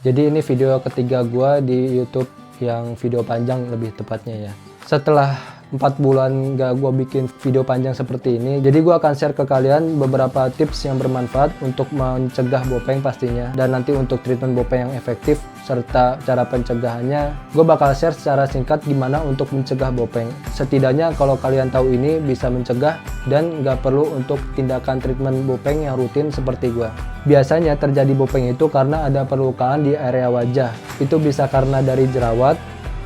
Jadi ini video ketiga gua di YouTube yang video panjang lebih tepatnya ya. Setelah 4 bulan gak gue bikin video panjang seperti ini, jadi gue akan share ke kalian beberapa tips yang bermanfaat untuk mencegah bopeng pastinya, dan nanti untuk treatment bopeng yang efektif serta cara pencegahannya gue bakal share secara singkat gimana untuk mencegah bopeng. Setidaknya kalau kalian tahu ini bisa mencegah dan gak perlu untuk tindakan treatment bopeng yang rutin seperti gue. Biasanya terjadi bopeng itu karena ada perlukaan di area wajah. Itu bisa karena dari jerawat,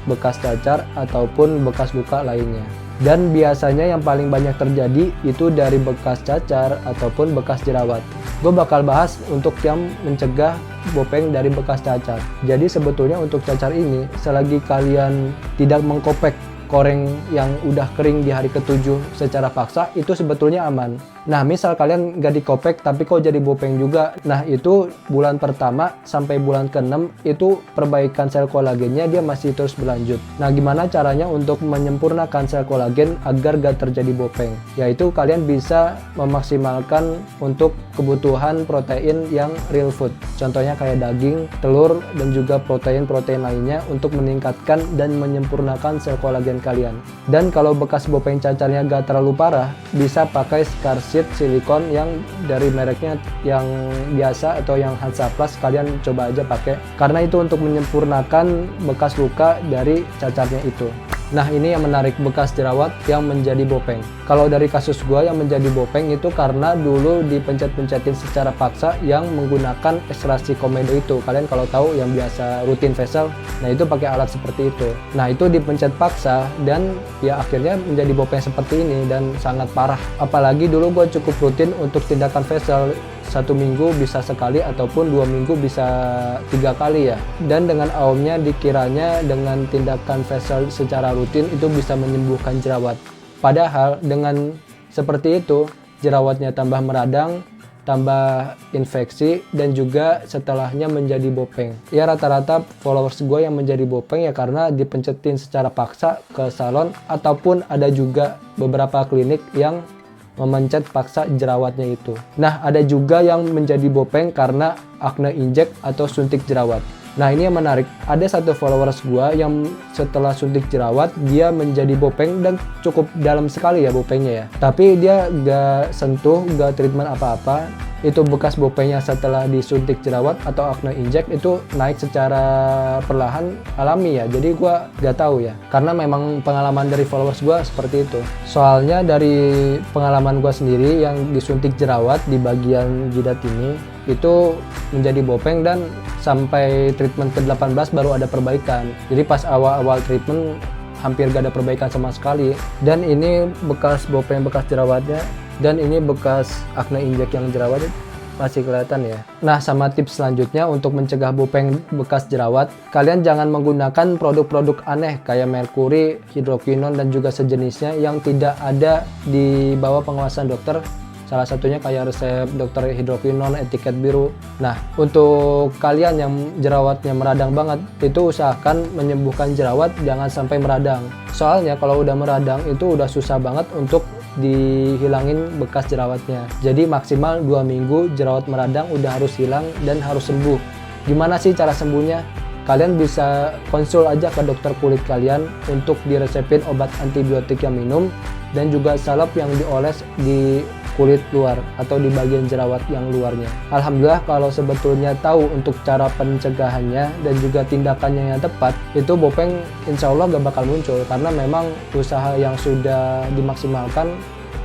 bekas cacar, ataupun bekas luka lainnya. Dan biasanya yang paling banyak terjadi itu dari bekas cacar ataupun bekas jerawat. Gue bakal bahas untuk yang mencegah bopeng dari bekas cacar. Jadi sebetulnya untuk cacar ini, selagi kalian tidak mengkopek koreng yang udah kering di hari ke-7 secara paksa, itu sebetulnya aman. Nah, misal kalian gak dikopek tapi kok jadi bopeng juga, nah itu bulan pertama sampai bulan ke-6 itu perbaikan sel kolagennya dia masih terus berlanjut. Nah, gimana caranya untuk menyempurnakan sel kolagen agar gak terjadi bopeng? Yaitu kalian bisa memaksimalkan untuk kebutuhan protein yang real food. Contohnya kayak daging, telur, dan juga protein-protein lainnya untuk meningkatkan dan menyempurnakan sel kolagen kalian. Dan kalau bekas bopeng cacarnya gak terlalu parah, bisa pakai scar silikon yang dari mereknya yang biasa atau yang Hansaplast, kalian coba aja pakai, karena itu untuk menyempurnakan bekas luka dari cacarnya itu. Nah, ini yang menarik, bekas jerawat yang menjadi bopeng. Kalau dari kasus gua yang menjadi bopeng itu karena dulu dipencet-pencetin secara paksa yang menggunakan ekstraksi komedo itu. Kalian kalau tahu yang biasa rutin facial, nah itu pakai alat seperti itu. Nah, itu dipencet paksa dan ya akhirnya menjadi bopeng seperti ini dan sangat parah. Apalagi dulu gua cukup rutin untuk tindakan facial, 1 minggu bisa sekali ataupun 2 minggu bisa 3 kali ya. Dan dengan awamnya dikiranya dengan tindakan facial secara rutin itu bisa menyembuhkan jerawat. Padahal dengan seperti itu jerawatnya tambah meradang, tambah infeksi, dan juga setelahnya menjadi bopeng. Ya rata-rata followers gue yang menjadi bopeng ya karena dipencetin secara paksa ke salon, ataupun ada juga beberapa klinik yang memencet paksa jerawatnya itu. Nah, ada juga yang menjadi bopeng karena acne inject atau suntik jerawat. Nah, ini yang menarik. Ada satu followers gua yang setelah suntik jerawat dia menjadi bopeng dan cukup dalam sekali ya bopengnya ya. Tapi dia gak sentuh, gak treatment apa-apa. Itu bekas bopengnya setelah disuntik jerawat atau acne inject itu naik secara perlahan alami ya. Jadi gua gak tahu ya, karena memang pengalaman dari followers gua seperti itu. Soalnya dari pengalaman gua sendiri yang disuntik jerawat di bagian jidat ini itu menjadi bopeng dan sampai treatment ke-18 baru ada perbaikan. Jadi pas awal-awal treatment hampir gak ada perbaikan sama sekali. Dan ini bekas bopeng bekas jerawatnya, dan ini bekas acne inject yang jerawat masih kelihatan ya. Nah, sama tips selanjutnya untuk mencegah bopeng bekas jerawat, kalian jangan menggunakan produk-produk aneh kayak merkuri, hidroquinon, dan juga sejenisnya yang tidak ada di bawah pengawasan dokter. Salah satunya kayak resep dokter hidroquinon, etiket biru. Nah, untuk kalian yang jerawatnya meradang banget, itu usahakan menyembuhkan jerawat jangan sampai meradang. Soalnya kalau udah meradang itu udah susah banget untuk dihilangin bekas jerawatnya. Jadi maksimal 2 minggu jerawat meradang udah harus hilang dan harus sembuh. Gimana sih cara sembuhnya? Kalian bisa konsul aja ke dokter kulit kalian untuk diresepin obat antibiotik yang minum dan juga salep yang dioles di kulit luar atau di bagian jerawat yang luarnya. Alhamdulillah kalau sebetulnya tahu untuk cara pencegahannya dan juga tindakannya yang tepat, itu bopeng insya Allah gak bakal muncul karena memang usaha yang sudah dimaksimalkan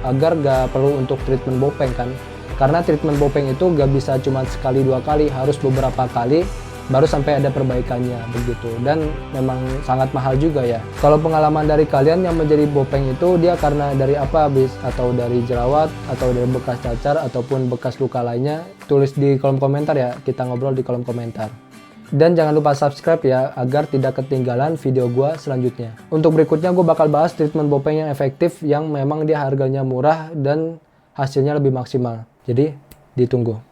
agar gak perlu untuk treatment bopeng kan. Karena treatment bopeng itu gak bisa cuma sekali 2 kali, harus beberapa kali baru sampai ada perbaikannya begitu, dan memang sangat mahal juga ya. Kalau pengalaman dari kalian yang menjadi bopeng itu dia karena dari apa habis, atau dari jerawat, atau dari bekas cacar, ataupun bekas luka lainnya, tulis di kolom komentar ya, kita ngobrol di kolom komentar. Dan jangan lupa subscribe ya agar tidak ketinggalan video gua selanjutnya. Untuk berikutnya gue bakal bahas treatment bopeng yang efektif yang memang dia harganya murah dan hasilnya lebih maksimal. Jadi ditunggu.